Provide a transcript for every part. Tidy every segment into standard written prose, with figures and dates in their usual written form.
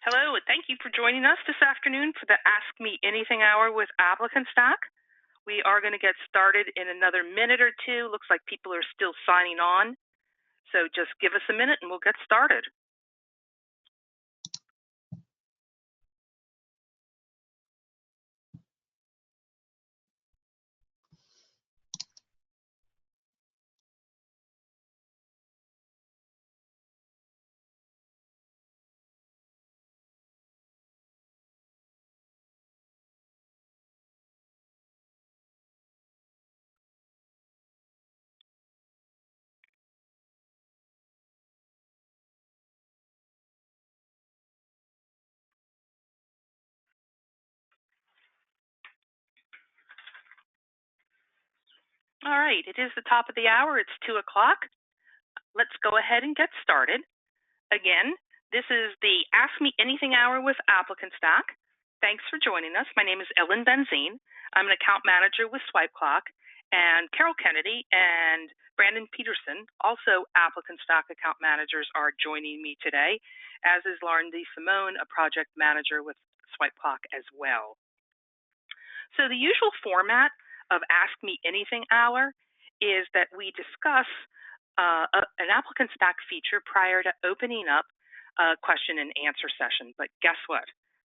Hello, and thank you for joining us this afternoon for the Ask Me Anything Hour with ApplicantStack. We are going to get started in another minute or two. Looks like people are still signing on, so just give us a minute and we'll get started. All right, it is the top of the hour. It's 2 o'clock. Let's go ahead and get started. Again, this is the Ask Me Anything Hour with ApplicantStack. Thanks for joining us. My name is Ellen Benzine. I'm an account manager with SwipeClock, and Carol Kennedy and Brandon Peterson, also ApplicantStack account managers, are joining me today, as is Lauren DeSimone, a project manager with SwipeClock as well. So the usual format of Ask Me Anything Hour is that we discuss an ApplicantStack feature prior to opening up a question and answer session. But guess what?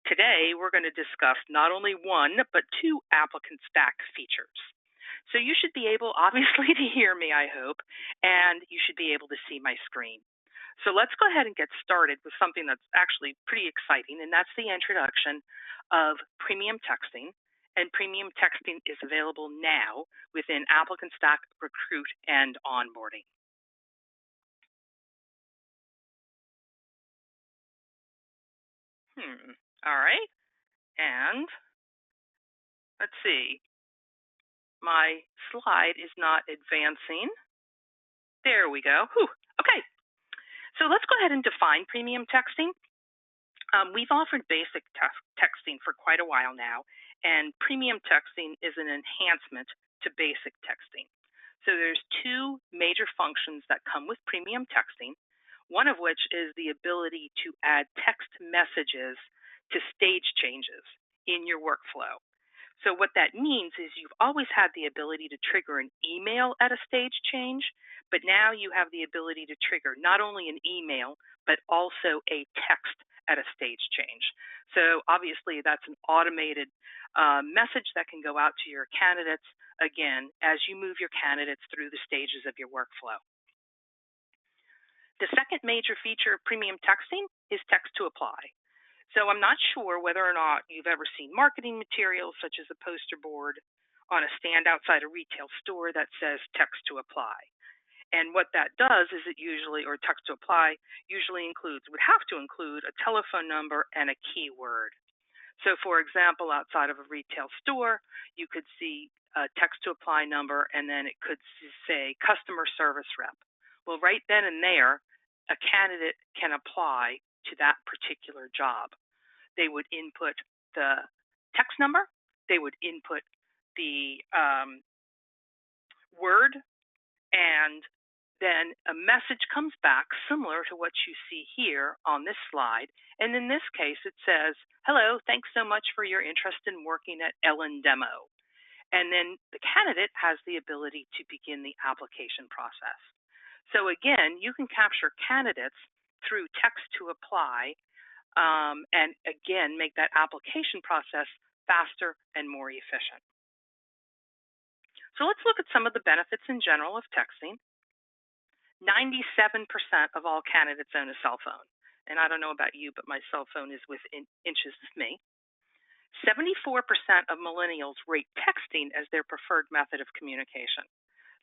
Today, we're going to discuss not only one, but two ApplicantStack features. So you should be able, obviously, to hear me, I hope, and you should be able to see my screen. So let's go ahead and get started with something that's actually pretty exciting, and that's the introduction of premium texting. And premium texting is available now within ApplicantStack Recruit and Onboarding. All right. And let's see. My slide is not advancing. There we go. Whew. Okay. So let's go ahead and define premium texting. We've offered basic texting for quite a while now, and premium texting is an enhancement to basic texting. So there's two major functions that come with premium texting, one of which is the ability to add text messages to stage changes in your workflow. So what that means is you've always had the ability to trigger an email at a stage change, but now you have the ability to trigger not only an email, but also a text at a stage change. So obviously that's an automated message that can go out to your candidates, again, as you move your candidates through the stages of your workflow. The second major feature of premium texting is text to apply. So I'm not sure whether or not you've ever seen marketing materials such as a poster board on a stand outside a retail store that says text to apply. And what that does is it usually, or text to apply, usually would have to include a telephone number and a keyword. So for example, outside of a retail store, you could see a text to apply number and then it could say customer service rep. Well, right then and there, a candidate can apply to that particular job. They would input the text number, they would input the word, and then a message comes back similar to what you see here on this slide. And in this case, it says, hello, thanks so much for your interest in working at Ellen Demo. And then the candidate has the ability to begin the application process. So again, you can capture candidates through text to apply, and again, make that application process faster and more efficient. So let's look at some of the benefits in general of texting. 97% of all candidates own a cell phone. And I don't know about you, but my cell phone is within inches of me. 74% of millennials rate texting as their preferred method of communication.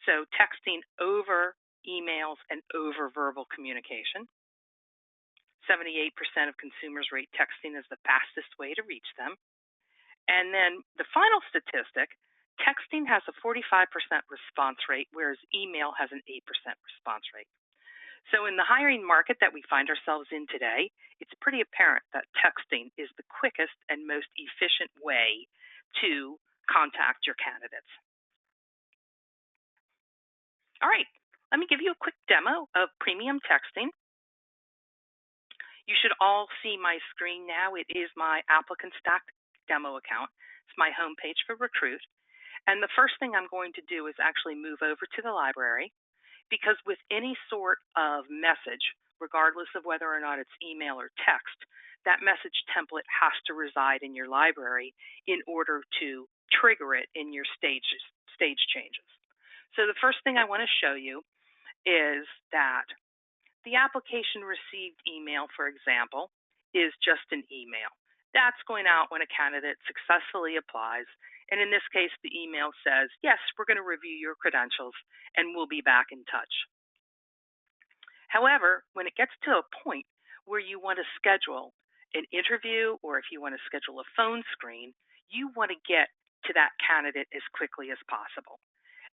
So texting over emails and over verbal communication. 78% of consumers rate texting as the fastest way to reach them. And then the final statistic, texting has a 45% response rate, whereas email has an 8% response rate. So in the hiring market that we find ourselves in today, it's pretty apparent that texting is the quickest and most efficient way to contact your candidates. All right, let me give you a quick demo of premium texting. You should all see my screen now. It is my ApplicantStack demo account. It's my homepage for Recruit. And the first thing I'm going to do is actually move over to the library, because with any sort of message, regardless of whether or not it's email or text, that message template has to reside in your library in order to trigger it in your stage changes. So the first thing I want to show you is that the application received email, for example, is just an email. That's going out when a candidate successfully applies. And in this case, the email says, yes, we're going to review your credentials and we'll be back in touch. However, when it gets to a point where you want to schedule an interview, or if you want to schedule a phone screen, you want to get to that candidate as quickly as possible.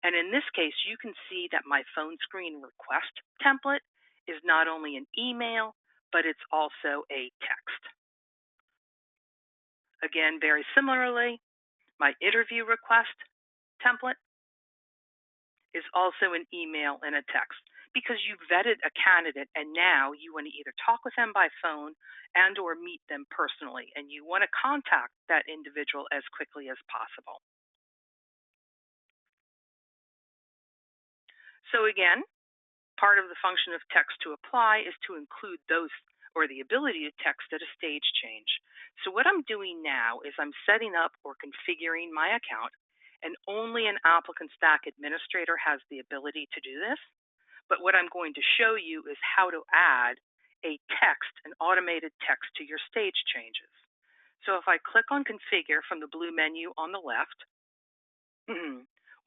And in this case, you can see that my phone screen request template is not only an email, but it's also a text. Again, very similarly, my interview request template is also an email and a text, because you vetted a candidate and now you want to either talk with them by phone and or meet them personally, and you want to contact that individual as quickly as possible. So again, part of the function of text to apply is to include those, or the ability to text at a stage change. So what I'm doing now is I'm setting up or configuring my account, and only an ApplicantStack administrator has the ability to do this. But what I'm going to show you is how to add a text, an automated text, to your stage changes. So if I click on Configure from the blue menu on the left,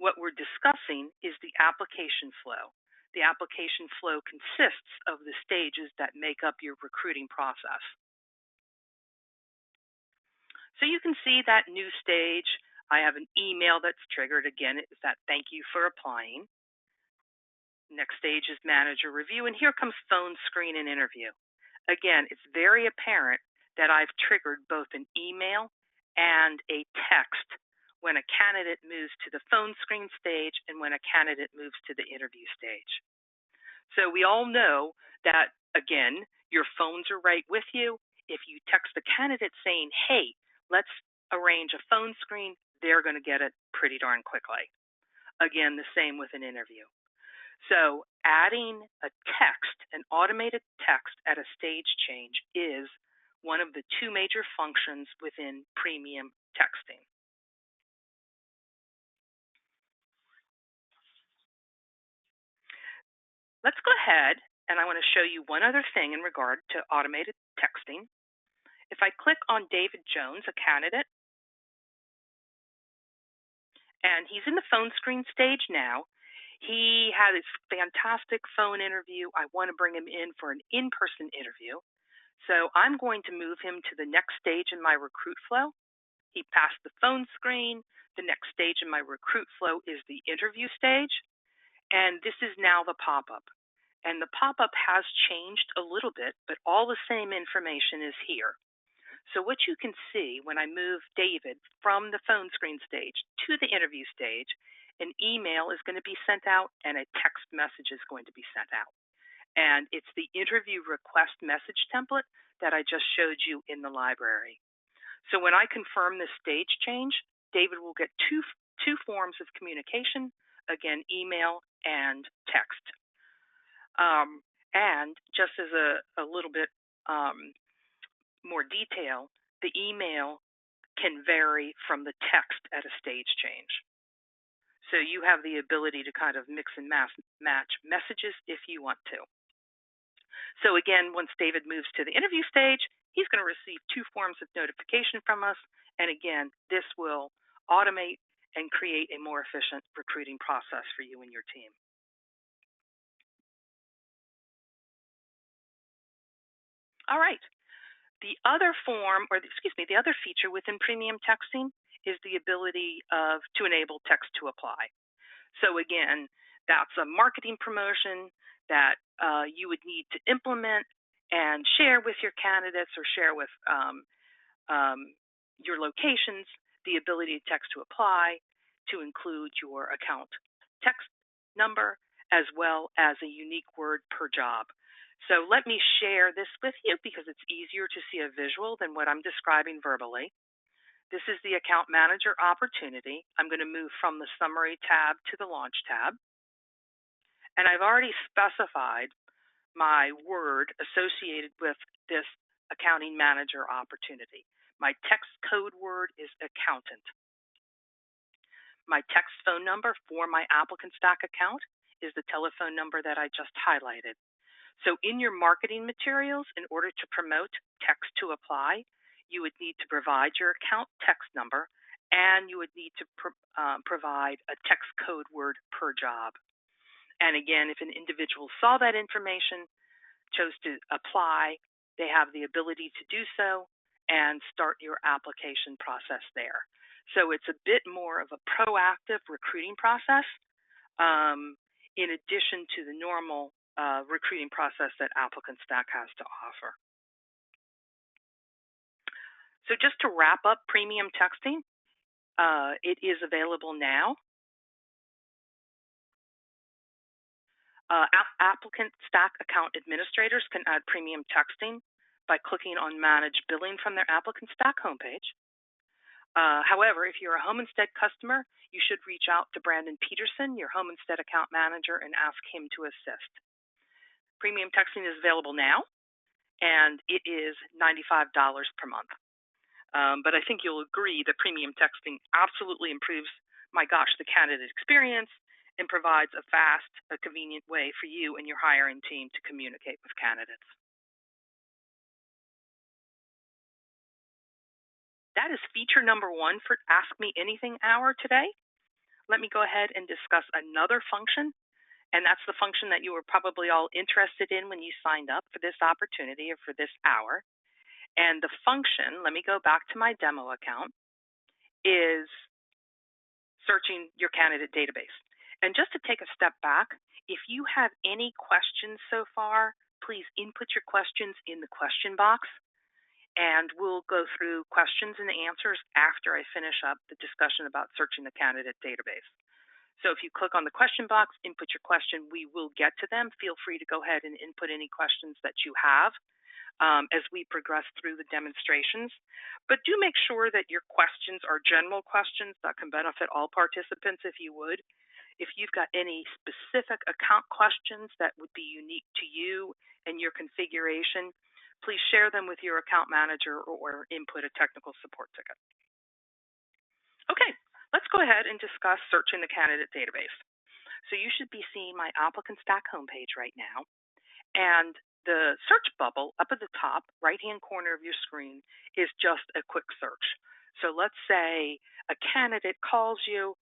what we're discussing is the application flow. The application flow consists of the stages that make up your recruiting process. So you can see that new stage. I have an email that's triggered. Again, it's that thank you for applying. Next stage is manager review, and here comes phone screen and interview. Again, it's very apparent that I've triggered both an email and a text when a candidate moves to the phone screen stage and when a candidate moves to the interview stage. So we all know that, again, your phones are right with you. If you text the candidate saying, hey, let's arrange a phone screen, they're going to get it pretty darn quickly. Again, the same with an interview. So adding a text, an automated text at a stage change, is one of the two major functions within premium texting. Let's go ahead, and I want to show you one other thing in regard to automated texting. If I click on David Jones, a candidate, and he's in the phone screen stage now. He had his fantastic phone interview. I want to bring him in for an in-person interview. So I'm going to move him to the next stage in my recruit flow. He passed the phone screen. The next stage in my recruit flow is the interview stage. And this is now the pop-up. And the pop-up has changed a little bit, but all the same information is here. So what you can see when I move David from the phone screen stage to the interview stage, an email is going to be sent out and a text message is going to be sent out. And it's the interview request message template that I just showed you in the library. So when I confirm this stage change, David will get two forms of communication, again, email and text. And just as a little bit more detail, the email can vary from the text at a stage change. So you have the ability to kind of mix and match messages if you want to. So again, once David moves to the interview stage, he's going to receive two forms of notification from us. And again, this will automate and create a more efficient recruiting process for you and your team. All right. The other the other feature within premium texting is the ability to enable text to apply. So again, that's a marketing promotion that you would need to implement and share with your candidates or share with your locations, the ability to text to apply, to include your account text number, as well as a unique word per job. So let me share this with you because it's easier to see a visual than what I'm describing verbally. This is the account manager opportunity. I'm going to move from the summary tab to the launch tab. And I've already specified my word associated with this accounting manager opportunity. My text code word is accountant. My text phone number for my ApplicantStack account is the telephone number that I just highlighted. So in your marketing materials, in order to promote text to apply, you would need to provide your account text number, and you would need to provide a text code word per job. And again, if an individual saw that information, chose to apply, they have the ability to do so and start your application process there. So it's a bit more of a proactive recruiting process in addition to the normal recruiting process that ApplicantStack has to offer. So just to wrap up premium texting, it is available now. ApplicantStack account administrators can add premium texting by clicking on Manage Billing from their ApplicantStack homepage. However, if you're a Home Instead customer, you should reach out to Brandon Peterson, your Home Instead account manager, and ask him to assist. Premium texting is available now, and it is $95 per month. But I think you'll agree that premium texting absolutely improves, the candidate experience and provides a fast, convenient way for you and your hiring team to communicate with candidates. That is feature number 1 for Ask Me Anything Hour today. Let me go ahead and discuss another function, and that's the function that you were probably all interested in when you signed up for this opportunity or for this hour. And the function, let me go back to my demo account, is searching your candidate database. And just to take a step back, if you have any questions so far, please input your questions in the question box, and we'll go through questions and answers after I finish up the discussion about searching the candidate database. So if you click on the question box, input your question, we will get to them. Feel free to go ahead and input any questions that you have as we progress through the demonstrations. But do make sure that your questions are general questions that can benefit all participants if you would. If you've got any specific account questions that would be unique to you and your configuration, please share them with your account manager or input a technical support ticket. Okay, let's go ahead and discuss searching the candidate database. So you should be seeing my ApplicantStack homepage right now. And the search bubble up at the top right-hand corner of your screen is just a quick search. So let's say a candidate calls you,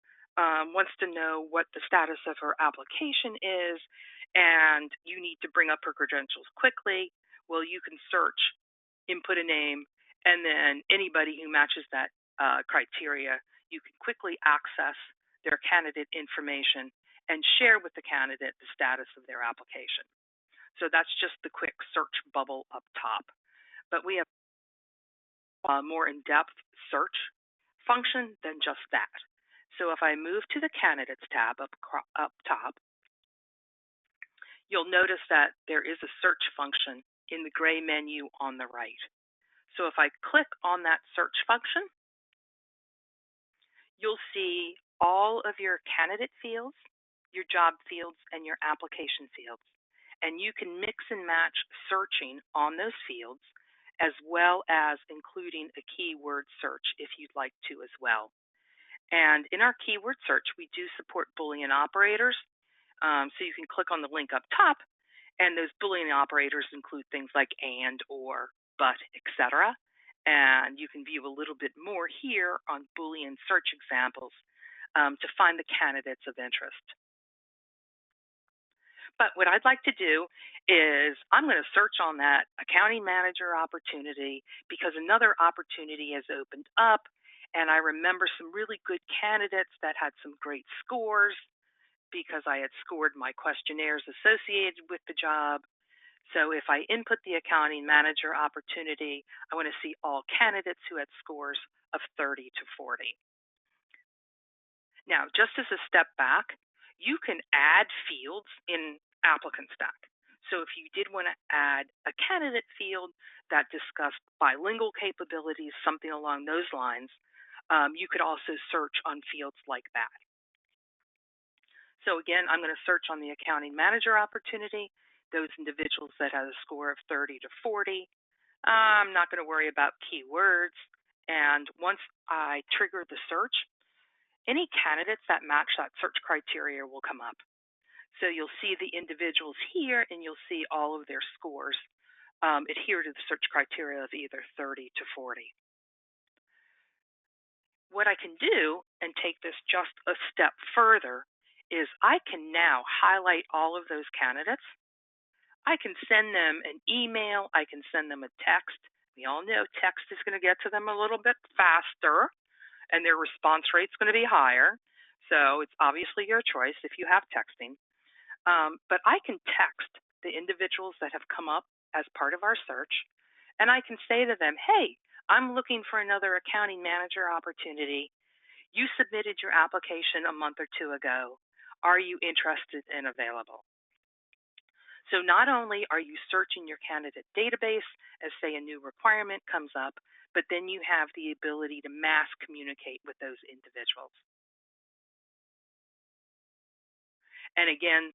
wants to know what the status of her application is, and you need to bring up her credentials quickly. Well, you can search, input a name, and then anybody who matches that criteria, you can quickly access their candidate information and share with the candidate the status of their application. So that's just the quick search bubble up top. But we have a more in-depth search function than just that. So if I move to the Candidates tab up top, you'll notice that there is a search function in the gray menu on the right. So if I click on that search function, you'll see all of your candidate fields, your job fields, and your application fields. And you can mix and match searching on those fields, as well as including a keyword search if you'd like to as well. And in our keyword search, we do support Boolean operators. So you can click on the link up top, and those Boolean operators include things like and, or, but, etc. And you can view a little bit more here on Boolean search examples to find the candidates of interest. But what I'd like to do is I'm going to search on that accounting manager opportunity because another opportunity has opened up, and I remember some really good candidates that had some great scores because I had scored my questionnaires associated with the job. So if I input the accounting manager opportunity, I want to see all candidates who had scores of 30 to 40. Now, just as a step back, you can add fields in ApplicantStack. So if you did want to add a candidate field that discussed bilingual capabilities, something along those lines, you could also search on fields like that. So again, I'm going to search on the accounting manager opportunity, those individuals that have a score of 30 to 40. I'm not going to worry about keywords. And once I trigger the search, any candidates that match that search criteria will come up. So you'll see the individuals here, and you'll see all of their scores adhere to the search criteria of either 30 to 40. What I can do, and take this just a step further, is I can now highlight all of those candidates. I can send them an email. I can send them a text. We all know text is going to get to them a little bit faster, and their response rate is going to be higher. So it's obviously your choice if you have texting. But I can text the individuals that have come up as part of our search, and I can say to them, hey, I'm looking for another accounting manager opportunity. You submitted your application a month or two ago. Are you interested and available? So not only are you searching your candidate database as, say, a new requirement comes up, but then you have the ability to mass communicate with those individuals. And again,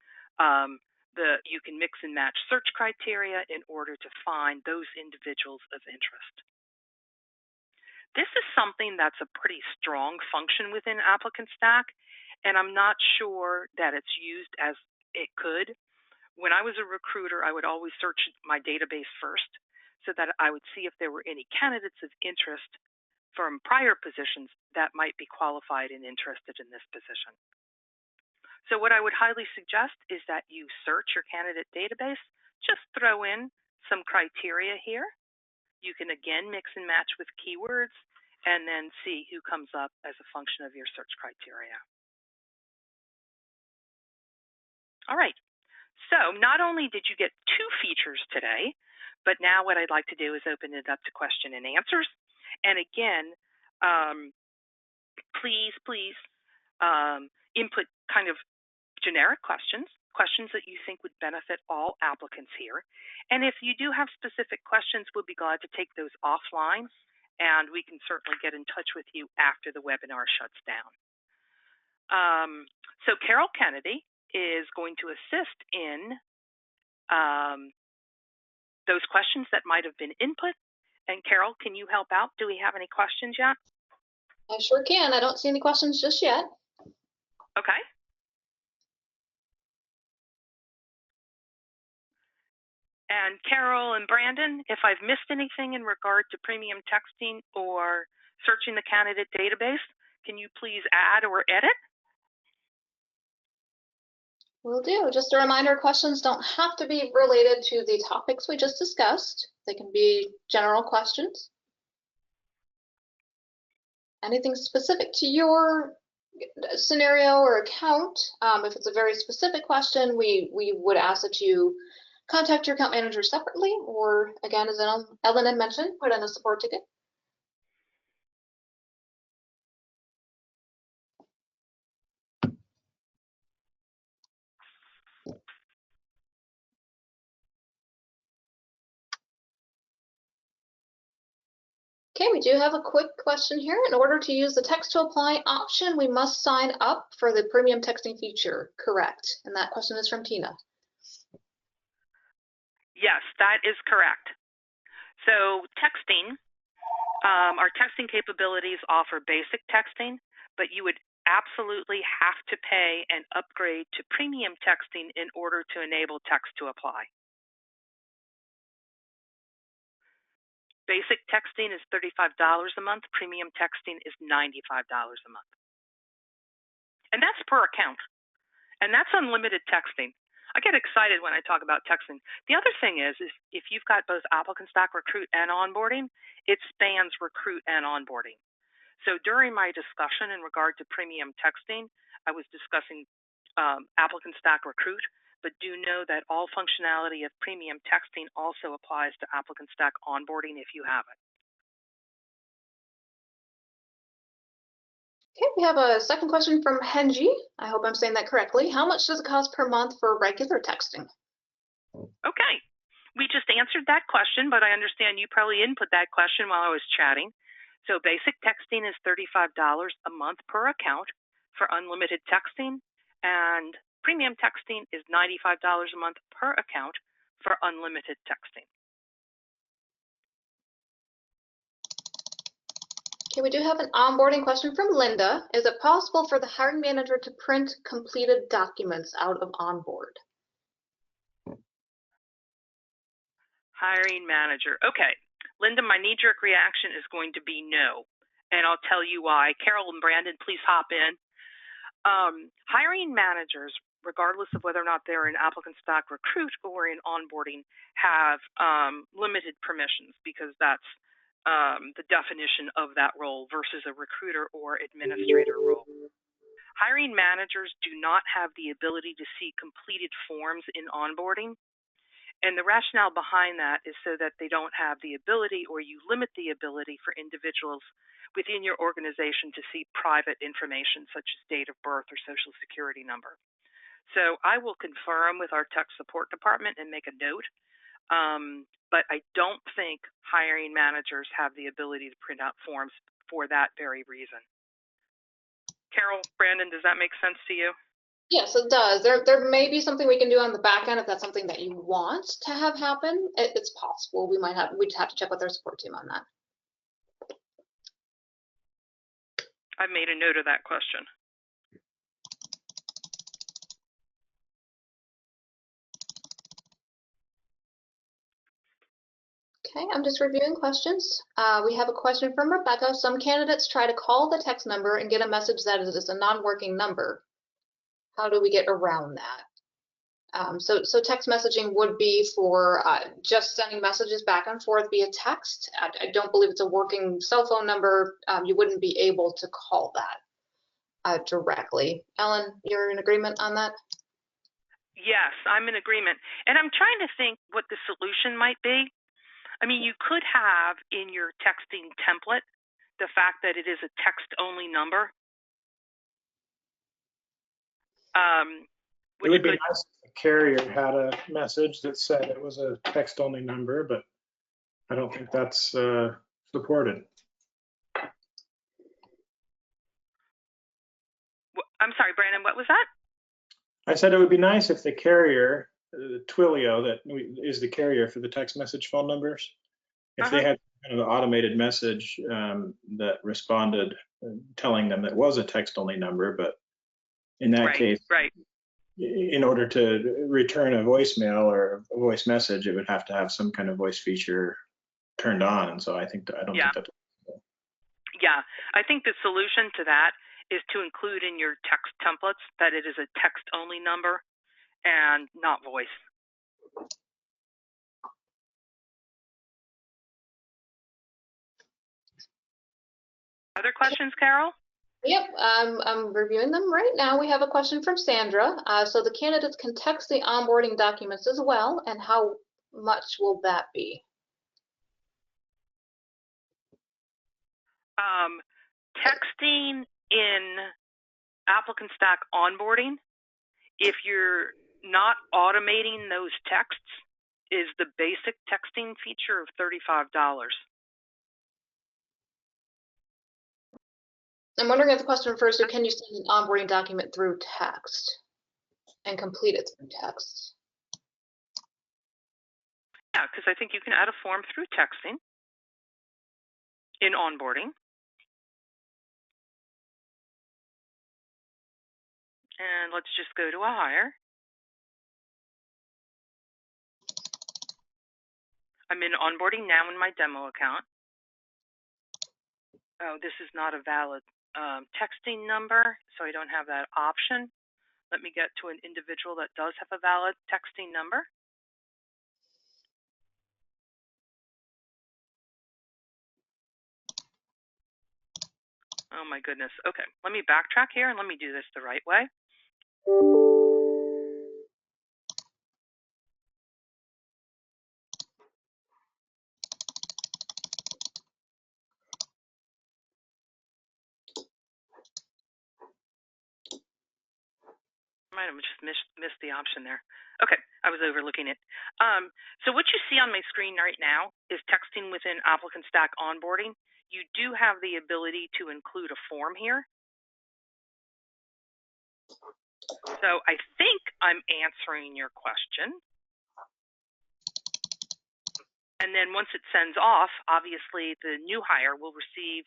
you can mix and match search criteria in order to find those individuals of interest. This is something that's a pretty strong function within ApplicantStack, and I'm not sure that it's used as it could. When I was a recruiter, I would always search my database first so that I would see if there were any candidates of interest from prior positions that might be qualified and interested in this position. So what I would highly suggest is that you search your candidate database, just throw in some criteria here. You can again mix and match with keywords and then see who comes up as a function of your search criteria. All right. So not only did you get 2 features today, but now what I'd like to do is open it up to question and answers. And again, please input kind of generic questions that you think would benefit all applicants here. And if you do have specific questions, we'll be glad to take those offline, and we can certainly get in touch with you after the webinar shuts down. So Carol Kennedy is going to assist in those questions that might have been input. And Carol, can you help out? Do we have any questions yet? I sure can. I don't see any questions just yet. Okay. And Carol and Brandon, if I've missed anything in regard to premium texting or searching the candidate database, can you please add or edit? Will do. Just a reminder, questions don't have to be related to the topics we just discussed. They can be general questions. Anything specific to your scenario or account. If it's a very specific question, we would ask that you contact your account manager separately, or again, as Ellen had mentioned, put in a support ticket. Okay, we do have a quick question here. In order to use the text to apply option, we must sign up for the premium texting feature, correct? And that question is from Tina. Yes, that is correct. So texting, our texting capabilities offer basic texting, but you would absolutely have to pay and upgrade to premium texting in order to enable text to apply. Basic texting is $35 a month. Premium texting is $95 a month. And that's per account. And that's unlimited texting. I get excited when I talk about texting. The other thing is if you've got both ApplicantStack Recruit and Onboarding, it spans Recruit and Onboarding. So during my discussion in regard to premium texting, I was discussing ApplicantStack Recruit, but do know that all functionality of premium texting also applies to ApplicantStack Onboarding if you have it. Okay, we have a second question from Henji. I hope I'm saying that correctly. How much does it cost per month for regular texting? Okay. We just answered that question, but I understand you probably input that question while I was chatting. So basic texting is $35 a month per account for unlimited texting, and premium texting is $95 a month per account for unlimited texting. Okay, we do have an onboarding question from Linda. Is it possible for the hiring manager to print completed documents out of onboard? Hiring manager. Okay. Linda, my knee-jerk reaction is going to be no, and I'll tell you why. Carol and Brandon, please hop in. Hiring managers, regardless of whether or not they're in ApplicantStack Recruit or in onboarding, have limited permissions because that's the definition of that role versus a recruiter or administrator role. Hiring managers do not have the ability to see completed forms in onboarding. And the rationale behind that is so that they don't have the ability, or you limit the ability for individuals within your organization to see private information such as date of birth or social security number. So I will confirm with our tech support department and make a note, but I don't think hiring managers have the ability to print out forms for that very reason. Carol, Brandon, does that make sense to you? Yes, it does. There may be something we can do on the back end if that's something that you want to have happen. It's possible. We'd have to check with our support team on that. I've made a note of that question. Okay, I'm just reviewing questions. We have a question from Rebecca. Some candidates try to call the text number and get a message that it is a non-working number. How do we get around that? So text messaging would be for just sending messages back and forth via text. I don't believe it's a working cell phone number. You wouldn't be able to call that directly. Ellen, you're in agreement on that? Yes, I'm in agreement. And I'm trying to think what the solution might be. I mean, you could have in your texting template the fact that it is a text-only number. It would be nice if the carrier had a message that said it was a text-only number, but I don't think that's supported. I'm sorry, Brandon, what was that? I said it would be nice if the carrier, Twilio, that is the carrier for the text message phone numbers, if they had kind of an automated message that responded telling them that it was a text-only number, but in that case, in order to return a voicemail or a voice message, it would have to have some kind of voice feature turned on. And so I don't think that's possible. Yeah, I think the solution to that is to include in your text templates that it is a text-only number and not voice. Other questions, Carol? Yep, I'm reviewing them right now. We have a question from Sandra. So the candidates can text the onboarding documents as well, and how much will that be? Texting in ApplicantStack onboarding, if you're not automating those texts, is the basic texting feature of $35. I'm wondering if the question refers to, can you send an onboarding document through text and complete it through text? Yeah, because I think you can add a form through texting in onboarding. And let's just go to a hire. I'm in onboarding now in my demo account. Oh, this is not a valid texting number, so I don't have that option. Let me get to an individual that does have a valid texting number. Oh my goodness. Okay, let me backtrack here and let me do this the right way. Might have just missed the option there. Okay, I was overlooking it. So what you see on my screen right now is texting within ApplicantStack onboarding. You do have the ability to include a form here. So I think I'm answering your question. And then once it sends off, obviously the new hire will receive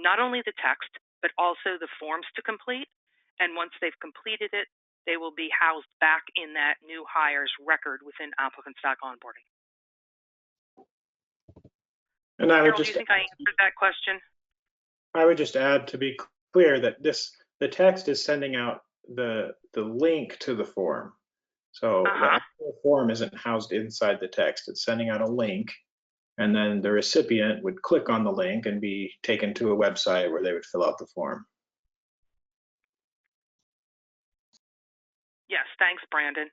not only the text, but also the forms to complete. And once they've completed it, they will be housed back in that new hire's record within ApplicantStack onboarding. And I would Carol, do you think I answered that question? I would just add, to be clear, that the text is sending out the link to the form. So the actual form isn't housed inside the text. It's sending out a link, and then the recipient would click on the link and be taken to a website where they would fill out the form. Yes, thanks, Brandon.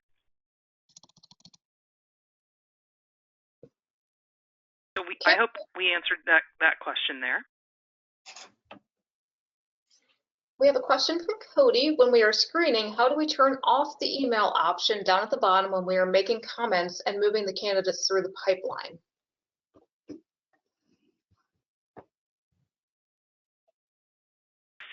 So I hope we answered that question there. We have a question from Cody. When we are screening, how do we turn off the email option down at the bottom when we are making comments and moving the candidates through the pipeline?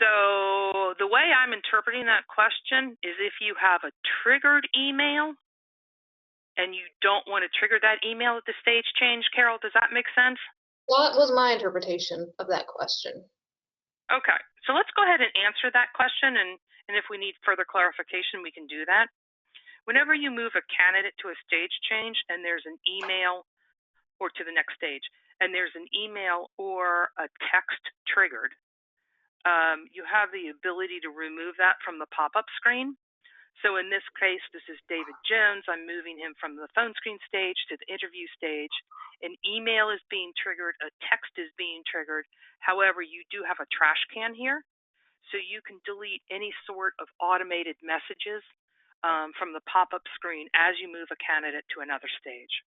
So the way I'm interpreting that question is if you have a triggered email and you don't want to trigger that email at the stage change, Carol, does that make sense? That was my interpretation of that question. Okay, so let's go ahead and answer that question, and if we need further clarification, we can do that. Whenever you move a candidate to a stage change and there's an email, or to the next stage, and there's an email or a text triggered, you have the ability to remove that from the pop-up screen. So in this case, this is David Jones. I'm moving him from the phone screen stage to the interview stage. An email is being triggered, a text is being triggered. However, you do have a trash can here, so you can delete any sort of automated messages from the pop-up screen as you move a candidate to another stage.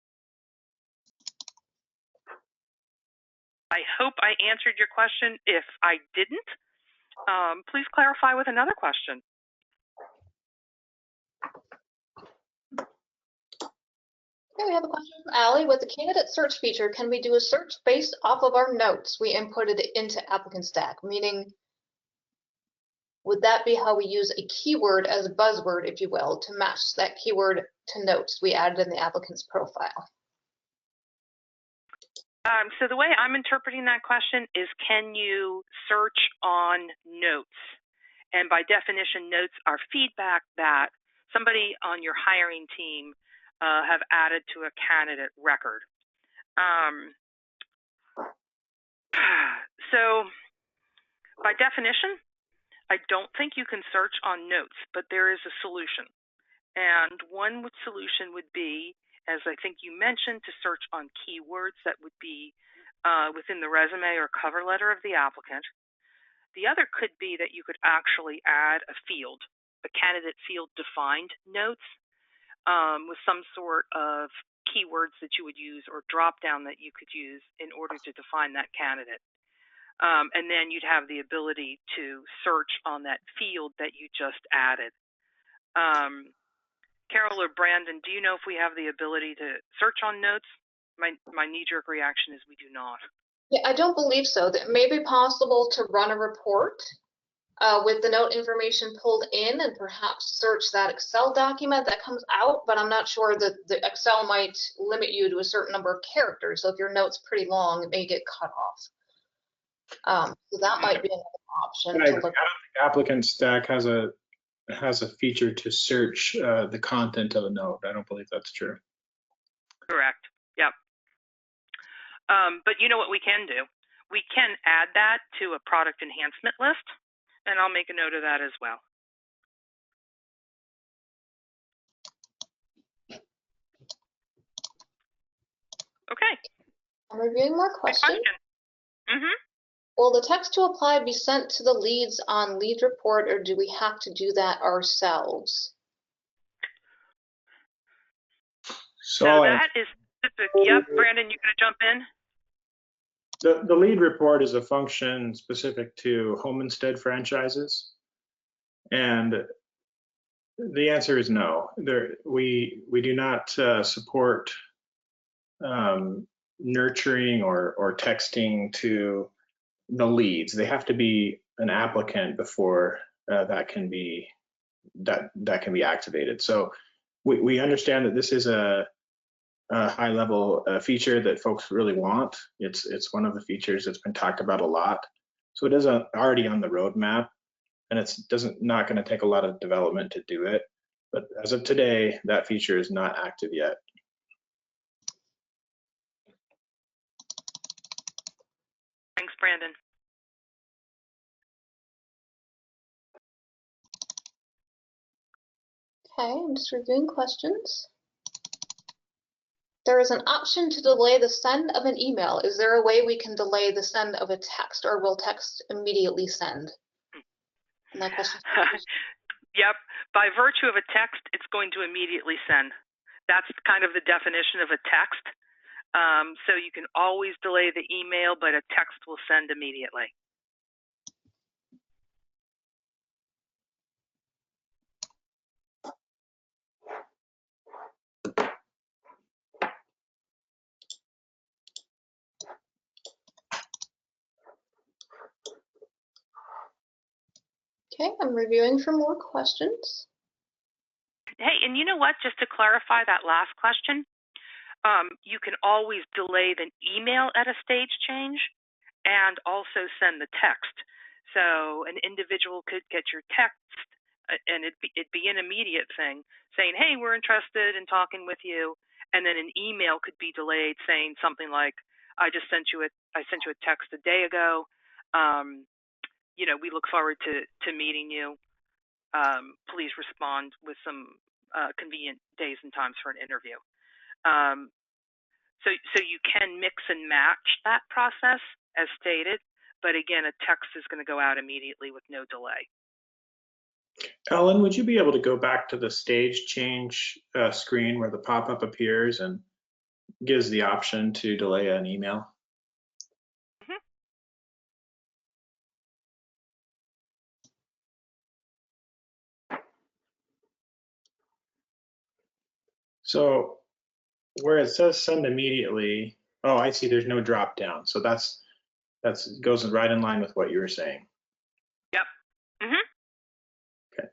I hope I answered your question. If I didn't, please clarify with another question. Okay, we have a question from Allie. With the candidate search feature, can we do a search based off of our notes we inputted into ApplicantStack? Meaning, would that be how we use a keyword as a buzzword, if you will, to match that keyword to notes we added in the applicant's profile? So the way I'm interpreting that question is, can you search on notes? And by definition, notes are feedback that somebody on your hiring team have added to a candidate record. So by definition, I don't think you can search on notes, but there is a solution. And one solution would be, as I think you mentioned, to search on keywords that would be within the resume or cover letter of the applicant. The other could be that you could actually add a field, a candidate field defined notes with some sort of keywords that you would use or drop down that you could use in order to define that candidate. And then you'd have the ability to search on that field that you just added. Carol or Brandon, do you know if we have the ability to search on notes? My knee-jerk reaction is we do not. Yeah, I don't believe so. It may be possible to run a report with the note information pulled in and perhaps search that Excel document that comes out, but I'm not sure that the Excel might limit you to a certain number of characters. So if your note's pretty long, it may get cut off. So that might be another option. I don't think ApplicantStack has a feature to search the content of a note. I don't believe that's true. Correct. Yep. But you know what we can do? We can add that to a product enhancement list, and I'll make a note of that as well. Okay. I'm reviewing more questions. Mm-hmm. Will the text to apply be sent to the leads on lead report, or do we have to do that ourselves? So that is specific. Yep, Brandon, you gonna jump in? The lead report is a function specific to home instead franchises. And The answer is no. We do not support nurturing or texting to the leads. They have to be an applicant before that can be activated. So we understand that this is a high level feature that folks really want. It's one of the features that's been talked about a lot. So it is already on the roadmap, and it's not going to take a lot of development to do it. But as of today, that feature is not active yet. Thanks, Brandon. Okay, I'm just reviewing questions. There is an option to delay the send of an email. Is there a way we can delay the send of a text, or will text immediately send? And that question. Yep. By virtue of a text, it's going to immediately send. That's kind of the definition of a text. So you can always delay the email, but a text will send immediately. Okay, I'm reviewing for more questions. Hey, and you know what? Just to clarify that last question, you can always delay the email at a stage change and also send the text. So an individual could get your text, and it'd be an immediate thing saying, hey, we're interested in talking with you. And then an email could be delayed saying something like, I sent you a text a day ago. You know, we look forward to meeting you. Please respond with some convenient days and times for an interview. So you can mix and match that process as stated, but again, a text is going to go out immediately with no delay. Ellen, would you be able to go back to the stage change screen where the pop-up appears and gives the option to delay an email? Mm-hmm. So where it says send immediately, oh, I see there's no drop down. So that's goes right in line with what you were saying. Yep. Mm-hmm. Okay.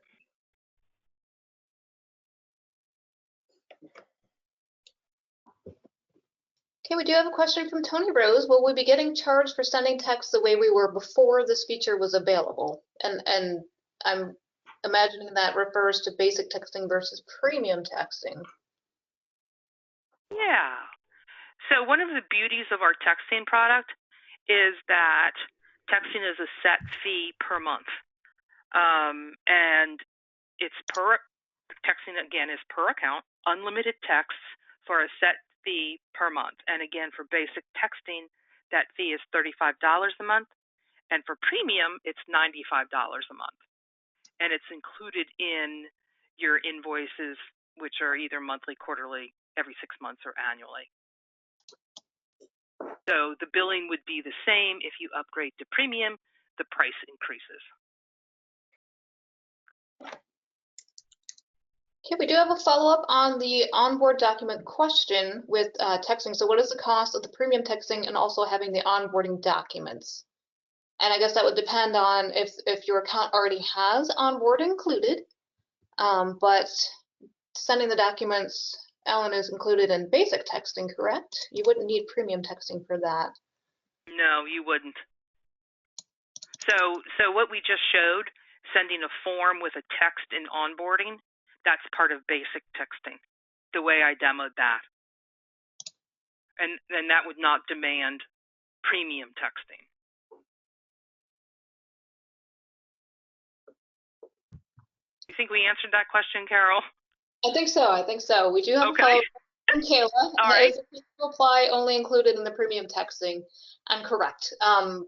Okay, we do have a question from Tony Rose. Will we be getting charged for sending text the way we were before this feature was available? And I'm imagining that refers to basic texting versus premium texting. Yeah. So one of the beauties of our texting product is that texting is a set fee per month. And it's texting again is per account, unlimited texts for a set fee per month. And again, for basic texting, that fee is $35 a month. And for premium, it's $95 a month. And it's included in your invoices, which are either monthly, quarterly, every 6 months, or annually. So the billing would be the same. If you upgrade to premium, the price increases. Okay, we do have a follow-up on the onboard document question with texting. So what is the cost of the premium texting and also having the onboarding documents? And I guess that would depend on if your account already has onboard included, but sending the documents, Ellen, is included in basic texting, correct? You wouldn't need premium texting for that. No, you wouldn't. So what we just showed, sending a form with a text in onboarding, that's part of basic texting, the way I demoed that. And that would not demand premium texting. You think we answered that question, Carol? I think so. I think so. We do have a follow-up from Kayla. All right. Is the feature to apply only included in the premium texting? I'm correct.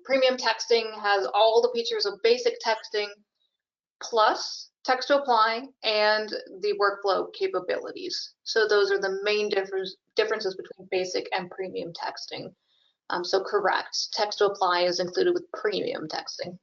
Premium texting has all the features of basic texting plus text to apply and the workflow capabilities. So those are the main differences between basic and premium texting. So correct. Text to apply is included with premium texting.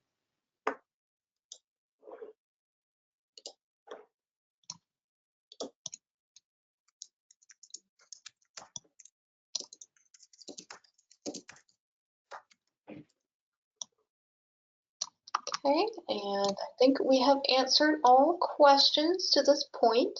Okay, and I think we have answered all questions to this point.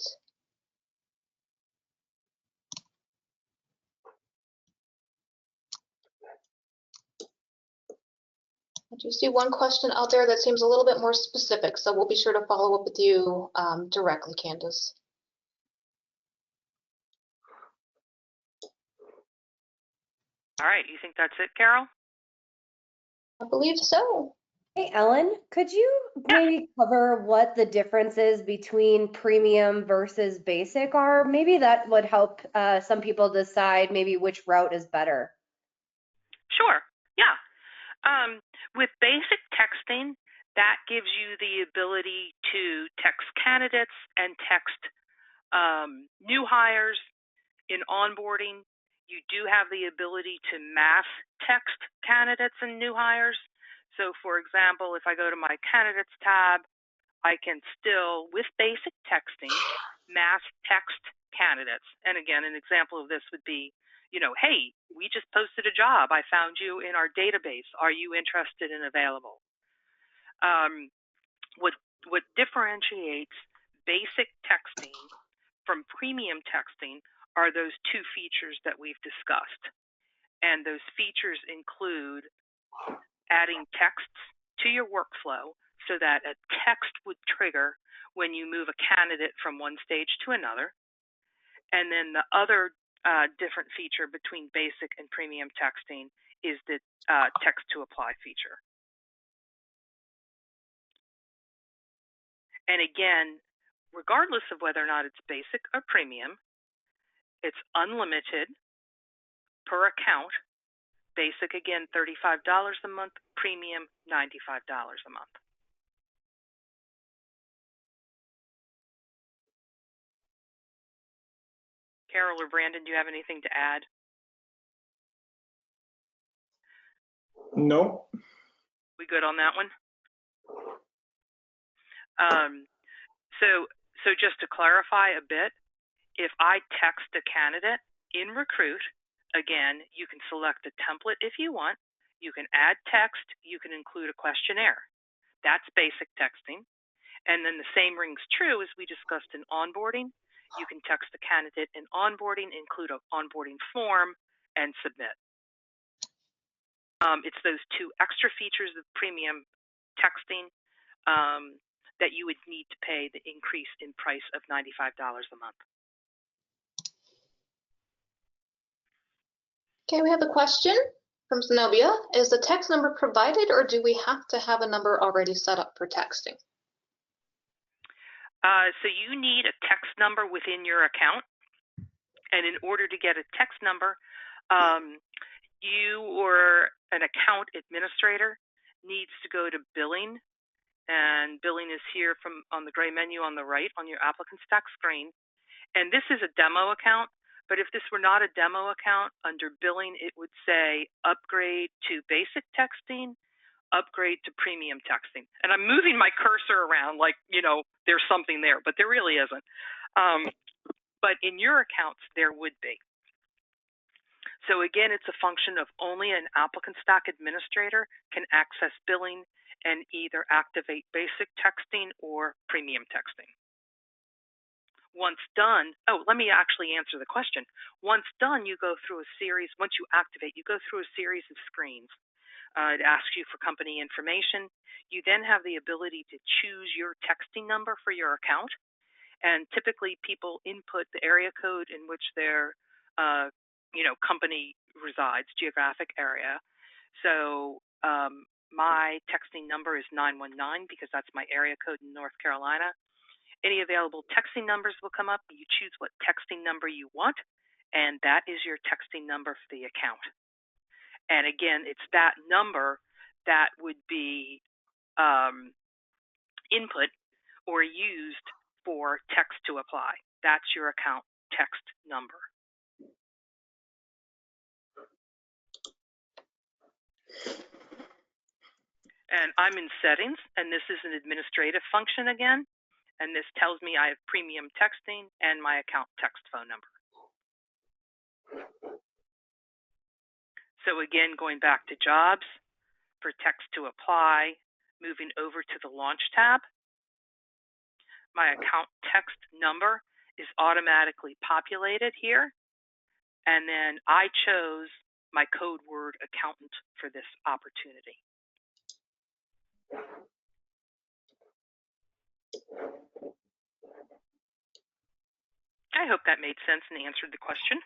I do see one question out there that seems a little bit more specific, so we'll be sure to follow up with you directly, Candace. All right, you think that's it, Carol? I believe so. Hey, Ellen, could you maybe cover what the difference is between premium versus basic are? Maybe that would help some people decide maybe which route is better. Sure, yeah. With basic texting, that gives you the ability to text candidates and text new hires. In onboarding, you do have the ability to mass text candidates and new hires. So for example, if I go to my candidates tab, I can still, with basic texting, mass text candidates. And again, an example of this would be, hey, we just posted a job. I found you in our database. Are you interested and available? What differentiates basic texting from premium texting are those two features that we've discussed. And those features include adding texts to your workflow so that a text would trigger when you move a candidate from one stage to another. And then the other different feature between basic and premium texting is the text to apply feature. And again, regardless of whether or not it's basic or premium, it's unlimited per account. Basic, again, $35 a month. Premium, $95 a month. Carol or Brandon, do you have anything to add? No. We good on that one? So just to clarify a bit, if I text a candidate in Recruit, again, you can select a template if you want. You can add text. You can include a questionnaire. That's basic texting. And then the same rings true as we discussed in onboarding. You can text the candidate in onboarding, include an onboarding form, and submit. It's those two extra features of premium texting that you would need to pay the increase in price of $95 a month. Okay, we have a question from Zenobia. Is the text number provided, or do we have to have a number already set up for texting? So you need a text number within your account. And in order to get a text number, you or an account administrator needs to go to billing. And billing is here on the gray menu on the right on your ApplicantStack screen. And this is a demo account. But if this were not a demo account, under billing, it would say upgrade to basic texting, upgrade to premium texting. And I'm moving my cursor around like, there's something there, but there really isn't. But in your accounts, there would be. So again, it's a function of only an ApplicantStack administrator can access billing and either activate basic texting or premium texting. Once done, let me actually answer the question. Once done, you go through a series, once you activate, you go through a series of screens. It asks you for company information. You then have the ability to choose your texting number for your account. And typically people input the area code in which their company resides, geographic area. So my texting number is 919 because that's my area code in North Carolina. Any available texting numbers will come up. You choose what texting number you want, and that is your texting number for the account. And again, it's that number that would be input or used for text to apply. That's your account text number. And I'm in settings, and this is an administrative function again. And this tells me I have premium texting and my account text phone number. So again, going back to jobs, for text to apply, moving over to the Launch tab. My account text number is automatically populated here. And then I chose my code word accountant for this opportunity. I hope that made sense and answered the question.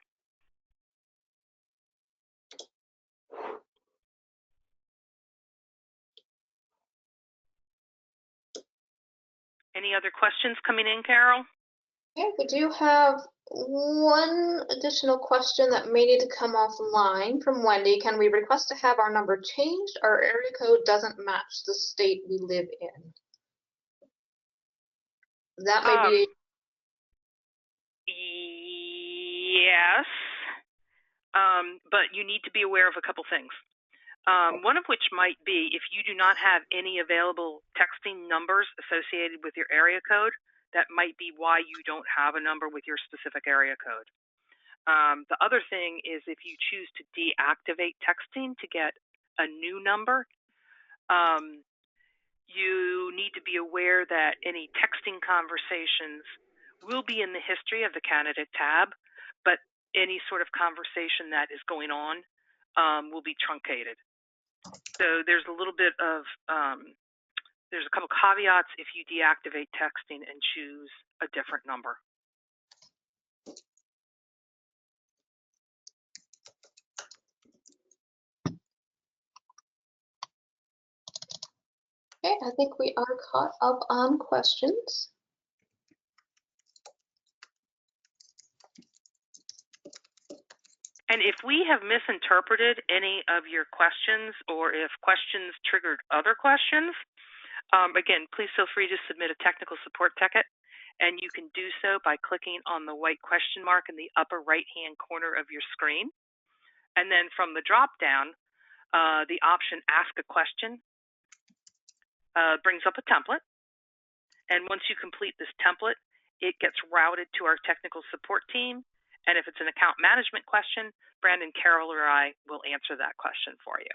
Any other questions coming in, Carol? Okay, we do have one additional question that may need to come offline from Wendy. Can we request to have our number changed? Our area code doesn't match the state we live in. That may be. Yes, but you need to be aware of a couple things. One of which might be if you do not have any available texting numbers associated with your area code, that might be why you don't have a number with your specific area code. The other thing is if you choose to deactivate texting to get a new number, you need to be aware that any texting conversations will be in the history of the candidate tab, but any sort of conversation that is going on will be truncated. So there's a little bit of, there's a couple caveats if you deactivate texting and choose a different number. Okay, I think we are caught up on questions. And if we have misinterpreted any of your questions or if questions triggered other questions, again, please feel free to submit a technical support ticket. And you can do so by clicking on the white question mark in the upper right-hand corner of your screen. And then from the drop-down, the option Ask a Question brings up a template. And once you complete this template, it gets routed to our technical support team. And if it's an account management question, Brandon, Carol, or I will answer that question for you.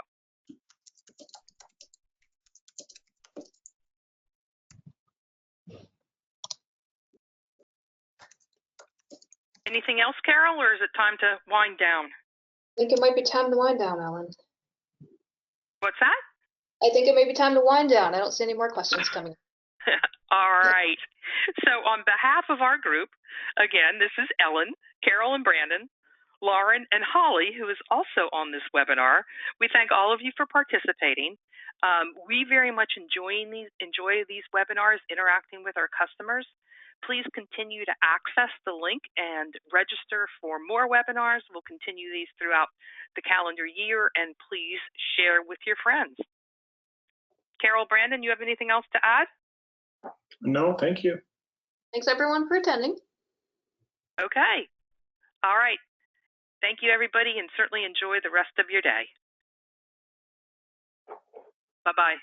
Anything else, Carol, or is it time to wind down? I think it might be time to wind down, Ellen. What's that? I think it may be time to wind down. I don't see any more questions coming. All right. So on behalf of our group, again, this is Ellen, Carol, and Brandon, Lauren, and Holly, who is also on this webinar. We thank all of you for participating. We very much enjoy these webinars, interacting with our customers. Please continue to access the link and register for more webinars. We'll continue these throughout the calendar year, and please share with your friends. Carol, Brandon, you have anything else to add? No, thank you. Thanks everyone for attending. Okay. All right. Thank you, everybody, and certainly enjoy the rest of your day. Bye-bye.